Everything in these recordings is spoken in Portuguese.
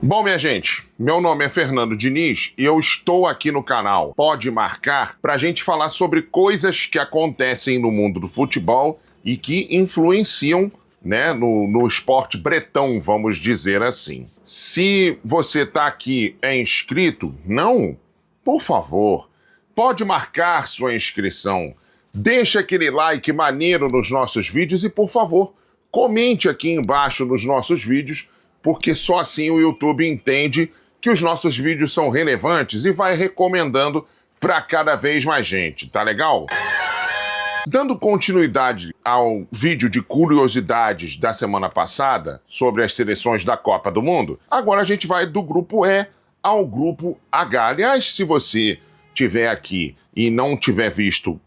Bom, minha gente, meu nome é Fernando Diniz e eu estou aqui no canal Pode Marcar para a gente falar sobre coisas que acontecem no mundo do futebol e que influenciam, né, no esporte bretão, vamos dizer assim. Se você está aqui é inscrito, não? Por favor, pode marcar sua inscrição. Deixa aquele like maneiro nos nossos vídeos e, por favor, comente aqui embaixo nos nossos vídeos, porque só assim o YouTube entende que os nossos vídeos são relevantes e vai recomendando para cada vez mais gente, tá legal? Dando continuidade ao vídeo de curiosidades da semana passada sobre as seleções da Copa do Mundo, agora a gente vai do grupo E ao grupo H. Aliás, se você tiver aqui e não tiver visto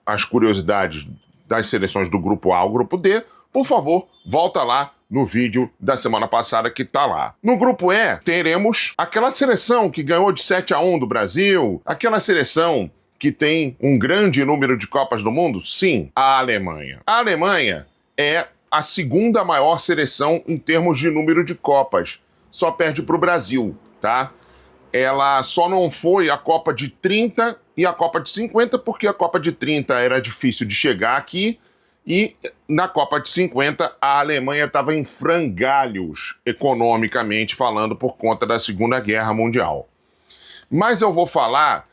as curiosidades das seleções do grupo A ao grupo D, por favor, volta lá no vídeo da semana passada que tá lá. No grupo E, teremos aquela seleção que ganhou de 7-1 do Brasil, aquela seleção que tem um grande número de Copas do Mundo? Sim, a Alemanha. A Alemanha é a segunda maior seleção em termos de número de Copas. Só perde para o Brasil, tá? Ela só não foi a Copa de 30 e a Copa de 50, porque a Copa de 30 era difícil de chegar aqui, e na Copa de 50 a Alemanha estava em frangalhos, economicamente falando, por conta da Segunda Guerra Mundial. Mas eu vou falar,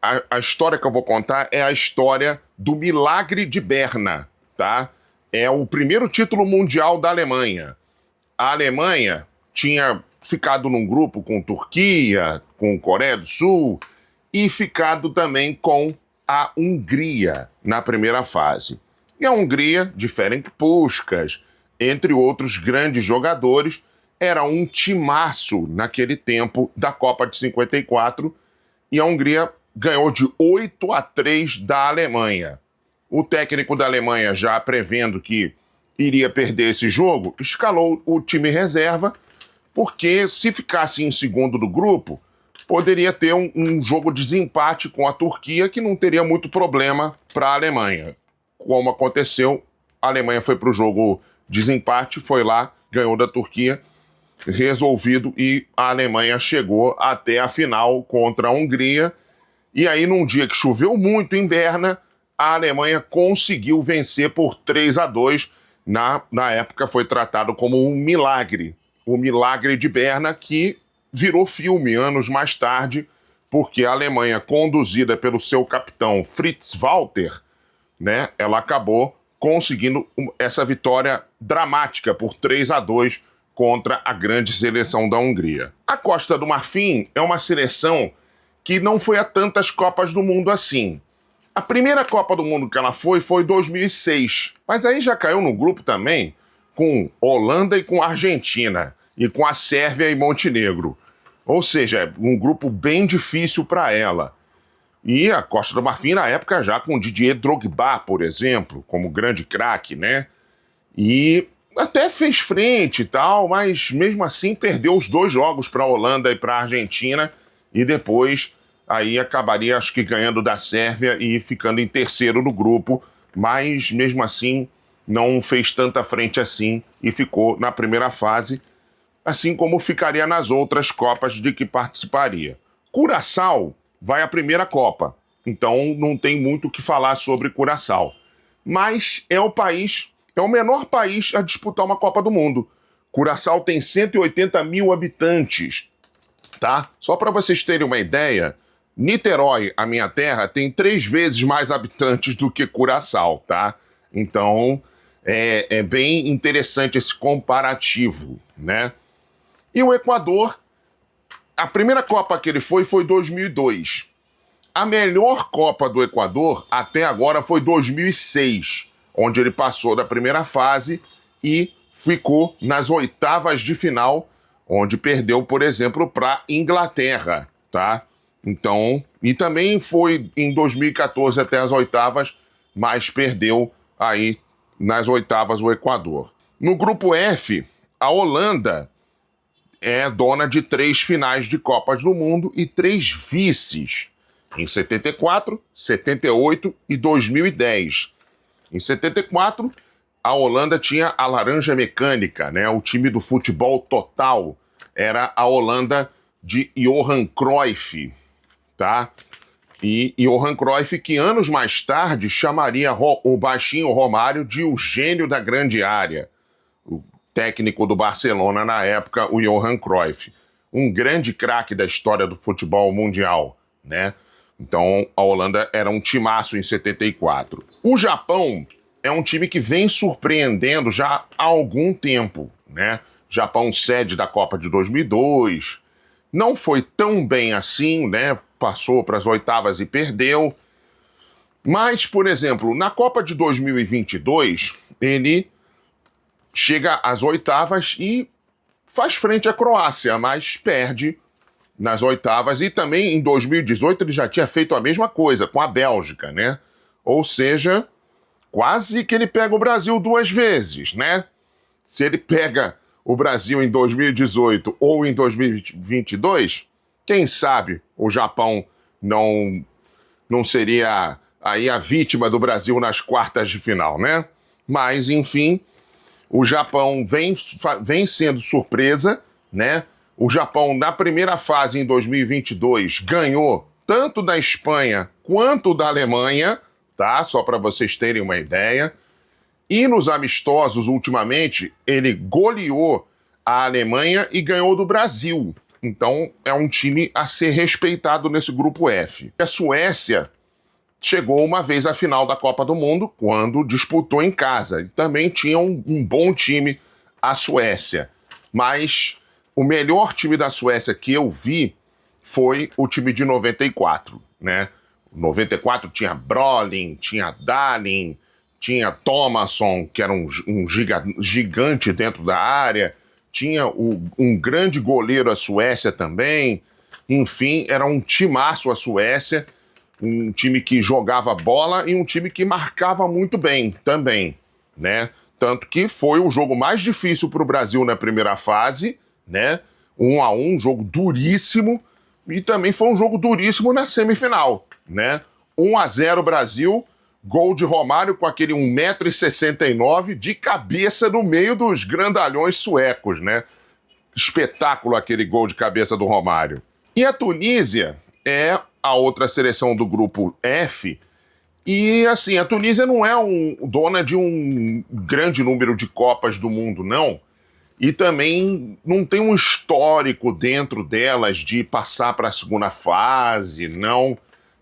a história que eu vou contar é a história do Milagre de Berna, tá? É o primeiro título mundial da Alemanha. A Alemanha tinha ficado num grupo com Turquia, com Coreia do Sul e ficado também com a Hungria na primeira fase. E a Hungria, de Ferenc Puskás, entre outros grandes jogadores, era um timaço naquele tempo da Copa de 54 e a Hungria ganhou de 8-3 da Alemanha. O técnico da Alemanha, já prevendo que iria perder esse jogo, escalou o time reserva, porque se ficasse em segundo do grupo, poderia ter um jogo de desempate com a Turquia, que não teria muito problema para a Alemanha. Como aconteceu, a Alemanha foi para o jogo de desempate, foi lá, ganhou da Turquia, resolvido, e a Alemanha chegou até a final contra a Hungria. E aí, num dia que choveu muito em Berna, a Alemanha conseguiu vencer por 3-2. Na época foi tratado como um milagre. O Milagre de Berna, que virou filme anos mais tarde, porque a Alemanha, conduzida pelo seu capitão Fritz Walter, né, ela acabou conseguindo essa vitória dramática por 3-2 contra a grande seleção da Hungria. A Costa do Marfim é uma seleção que não foi a tantas Copas do Mundo assim. A primeira Copa do Mundo que ela foi 2006, mas aí já caiu no grupo também com Holanda e com Argentina, e com a Sérvia e Montenegro. Ou seja, um grupo bem difícil para ela. E a Costa do Marfim, na época, já com Didier Drogba, por exemplo, como grande craque, né? E até fez frente e tal, mas mesmo assim perdeu os 2 jogos para a Holanda e para a Argentina, e depois aí acabaria, acho que, ganhando da Sérvia e ficando em terceiro no grupo, mas mesmo assim não fez tanta frente assim e ficou na primeira fase, assim como ficaria nas outras Copas de que participaria. Curaçao vai à primeira Copa, então não tem muito o que falar sobre Curaçao. Mas é o menor país a disputar uma Copa do Mundo. Curaçao tem 180 mil habitantes, tá? Só para vocês terem uma ideia, Niterói, a minha terra, tem 3 vezes mais habitantes do que Curaçao, tá? Então é bem interessante esse comparativo, né? E o Equador, a primeira Copa que ele foi 2002. A melhor Copa do Equador até agora foi 2006, onde ele passou da primeira fase e ficou nas oitavas de final, onde perdeu, por exemplo, para Inglaterra, tá? Então, e também foi em 2014 até as oitavas, mas perdeu aí nas oitavas o Equador. No grupo F, a Holanda é dona de 3 finais de Copas do Mundo e 3 vices, em 74, 78 e 2010. Em 74, a Holanda tinha a Laranja Mecânica, né, o time do futebol total, era a Holanda de Johan Cruyff, tá? E Johan Cruyff, que anos mais tarde chamaria o baixinho Romário de o gênio da grande área. O técnico do Barcelona na época, o Johan Cruyff. Um grande craque da história do futebol mundial, né? Então, a Holanda era um timaço em 74. O Japão é um time que vem surpreendendo já há algum tempo, né? Japão sede da Copa de 2002, não foi tão bem assim, né? Passou para as oitavas e perdeu. Mas, por exemplo, na Copa de 2022, ele chega às oitavas e faz frente à Croácia, mas perde nas oitavas. E também em 2018 ele já tinha feito a mesma coisa com a Bélgica, né? Ou seja, quase que ele pega o Brasil 2 vezes, né? Se ele pega o Brasil em 2018 ou em 2022, quem sabe o Japão não seria aí a vítima do Brasil nas quartas de final, né? Mas, enfim, o Japão vem sendo surpresa, né? O Japão, na primeira fase em 2022, ganhou tanto da Espanha quanto da Alemanha, tá? Só para vocês terem uma ideia. E nos amistosos, ultimamente, ele goleou a Alemanha e ganhou do Brasil. Então, é um time a ser respeitado nesse grupo F. A Suécia chegou uma vez à final da Copa do Mundo, quando disputou em casa. E também tinha um bom time a Suécia. Mas o melhor time da Suécia que eu vi foi o time de 94, né? 94 tinha Brolin, tinha Dahlin, tinha Thomasson, que era um gigante dentro da área, tinha um grande goleiro a Suécia também. Enfim, era um timaço a Suécia, um time que jogava bola e um time que marcava muito bem também, né? Tanto que foi o jogo mais difícil para o Brasil na primeira fase, né? 1-1, jogo duríssimo, e também foi um jogo duríssimo na semifinal, né? 1-0 Brasil, gol de Romário com aquele 1,69 m de cabeça no meio dos grandalhões suecos, né? Espetáculo aquele gol de cabeça do Romário. E a Tunísia é a outra seleção do grupo F, e assim, a Tunísia não é dona de um grande número de Copas do Mundo, não. E também não tem um histórico dentro delas de passar para a segunda fase, não.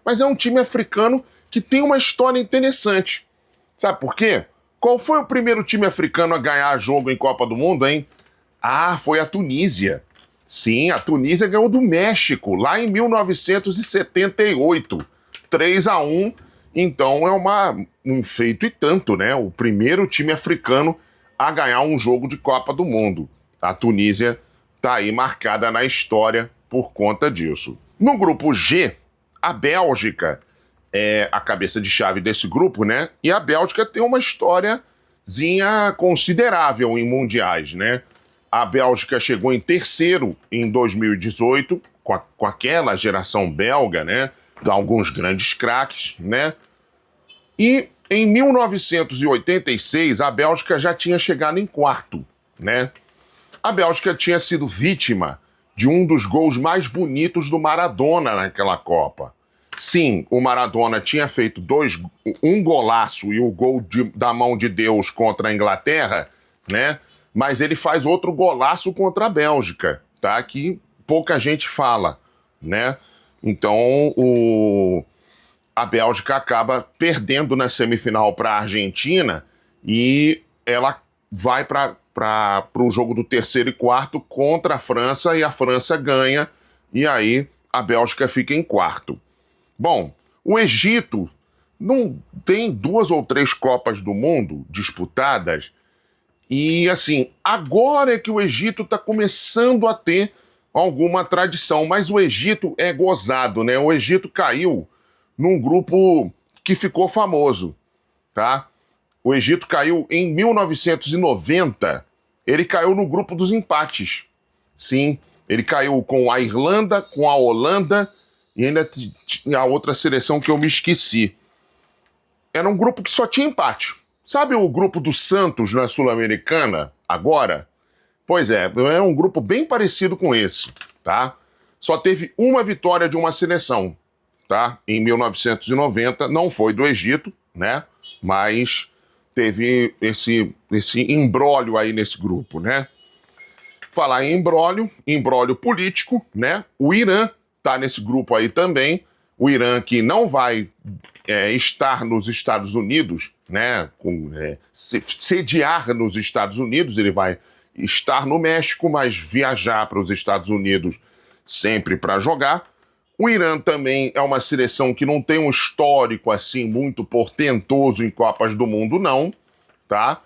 Mas é um time africano que tem uma história interessante. Sabe por quê? Qual foi o primeiro time africano a ganhar jogo em Copa do Mundo, hein? Ah, foi a Tunísia. Sim, a Tunísia ganhou do México, lá em 1978. 3-1. Então é um feito e tanto, né? O primeiro time africano a ganhar um jogo de Copa do Mundo. A Tunísia está aí marcada na história por conta disso. No grupo G, a Bélgica é a cabeça de chave desse grupo, né? E a Bélgica tem uma historiazinha considerável em mundiais, né? A Bélgica chegou em terceiro em 2018, com aquela geração belga, né? Alguns grandes craques, né? E em 1986, a Bélgica já tinha chegado em quarto, né? A Bélgica tinha sido vítima de um dos gols mais bonitos do Maradona naquela Copa. Sim, o Maradona tinha feito um golaço e o gol da mão de Deus contra a Inglaterra, né? Mas ele faz outro golaço contra a Bélgica, tá? Que pouca gente fala, né? Então, a Bélgica acaba perdendo na semifinal para a Argentina e ela vai para o jogo do terceiro e quarto contra a França e a França ganha e aí a Bélgica fica em quarto. Bom, o Egito não tem 2 ou 3 Copas do Mundo disputadas e, assim, agora é que o Egito está começando a ter alguma tradição, mas o Egito é gozado, né? O Egito caiu num grupo que ficou famoso, tá? O Egito caiu em 1990, ele caiu no grupo dos empates. Sim, ele caiu com a Irlanda, com a Holanda e ainda tinha a outra seleção que eu me esqueci. Era um grupo que só tinha empate. Sabe o grupo do Santos na Sul-Americana, agora? Pois é um grupo bem parecido com esse, tá? Só teve uma vitória de uma seleção, tá? Em 1990, não foi do Egito, né? Mas teve esse imbróglio aí nesse grupo, né? Falar em imbróglio político, né? O Irã tá nesse grupo aí também. O Irã que não vai estar nos Estados Unidos, né? Sediar nos Estados Unidos, ele vai estar no México, mas viajar para os Estados Unidos sempre para jogar. O Irã também é uma seleção que não tem um histórico assim muito portentoso em Copas do Mundo, não, tá?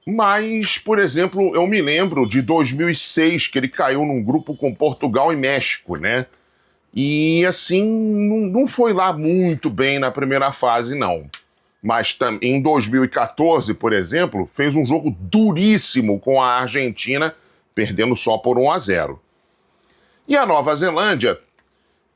Mas, por exemplo, eu me lembro de 2006, que ele caiu num grupo com Portugal e México, né? E, assim, não foi lá muito bem na primeira fase, não. Mas em 2014, por exemplo, fez um jogo duríssimo com a Argentina, perdendo só por 1-0. E a Nova Zelândia,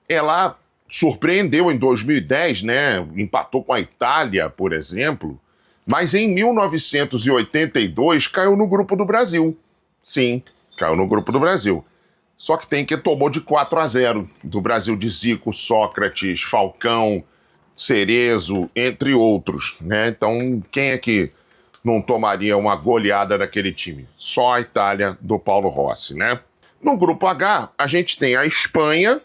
ela surpreendeu em 2010, né? Empatou com a Itália, por exemplo, mas em 1982 caiu no grupo do Brasil. Sim, caiu no grupo do Brasil. Só que tomou de 4-0 do Brasil de Zico, Sócrates, Falcão, Cerezo, entre outros, né? Então, quem é que não tomaria uma goleada daquele time? Só a Itália do Paulo Rossi, né? No grupo H, a gente tem a Espanha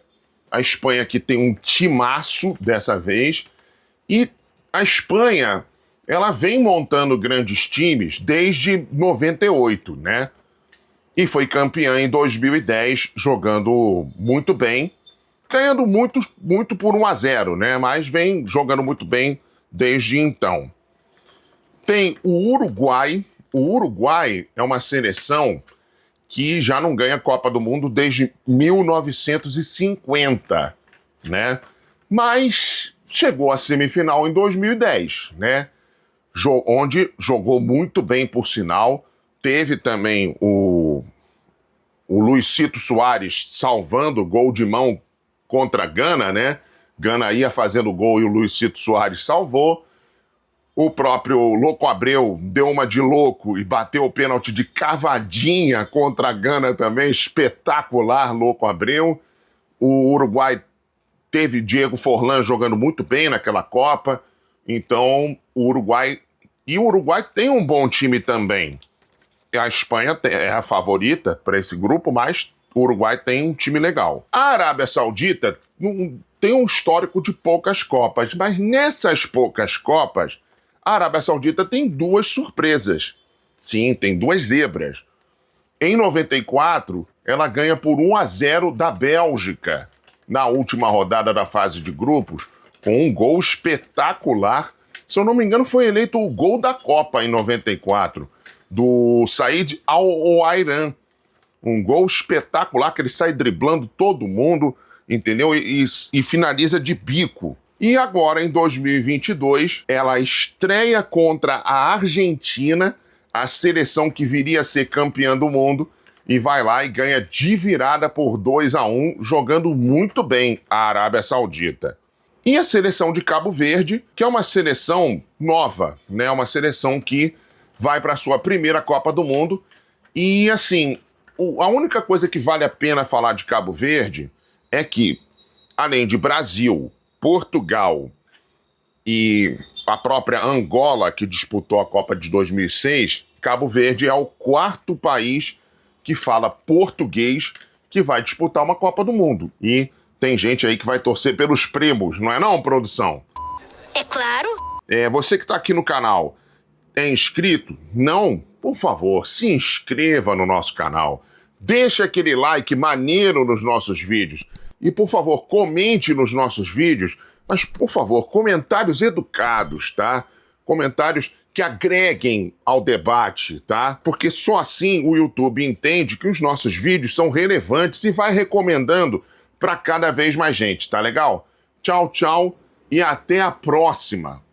que tem um timaço dessa vez, e a Espanha, ela vem montando grandes times desde 98, né? E foi campeã em 2010, jogando muito bem, ganhando muito por 1-0, né? Mas vem jogando muito bem desde então. Tem o Uruguai. O Uruguai é uma seleção que já não ganha Copa do Mundo desde 1950, né? Mas chegou à semifinal em 2010, né? Onde jogou muito bem, por sinal. Teve também o Luizito Soares salvando gol de mão contra a Gana, né? Gana ia fazendo gol e o Luizito Soares salvou. O próprio Louco Abreu deu uma de louco e bateu o pênalti de cavadinha contra a Gana também. Espetacular, Louco Abreu. O Uruguai teve Diego Forlán jogando muito bem naquela Copa. Então, o Uruguai tem um bom time também. A Espanha é a favorita para esse grupo, mas o Uruguai tem um time legal. A Arábia Saudita tem um histórico de poucas Copas, mas nessas poucas Copas, a Arábia Saudita tem duas surpresas. Sim, tem duas zebras. Em 94, ela ganha por 1-0 da Bélgica, na última rodada da fase de grupos, com um gol espetacular. Se eu não me engano, foi eleito o gol da Copa em 94, do Said Al-Oairan. Um gol espetacular, que ele sai driblando todo mundo, entendeu? E finaliza de bico. E agora, em 2022, ela estreia contra a Argentina, a seleção que viria a ser campeã do mundo, e vai lá e ganha de virada por 2-1, jogando muito bem a Arábia Saudita. E a seleção de Cabo Verde, que é uma seleção nova, né? Uma seleção que vai para a sua primeira Copa do Mundo. E, assim, a única coisa que vale a pena falar de Cabo Verde é que, além de Brasil, Portugal e a própria Angola, que disputou a Copa de 2006, Cabo Verde é o quarto país que fala português que vai disputar uma Copa do Mundo. E tem gente aí que vai torcer pelos primos, não é não, produção? É claro. Você que está aqui no canal, é inscrito? Não? Por favor, se inscreva no nosso canal. Deixa aquele like maneiro nos nossos vídeos. E, por favor, comente nos nossos vídeos, mas, por favor, comentários educados, tá? Comentários que agreguem ao debate, tá? Porque só assim o YouTube entende que os nossos vídeos são relevantes e vai recomendando para cada vez mais gente, tá legal? Tchau, tchau e até a próxima!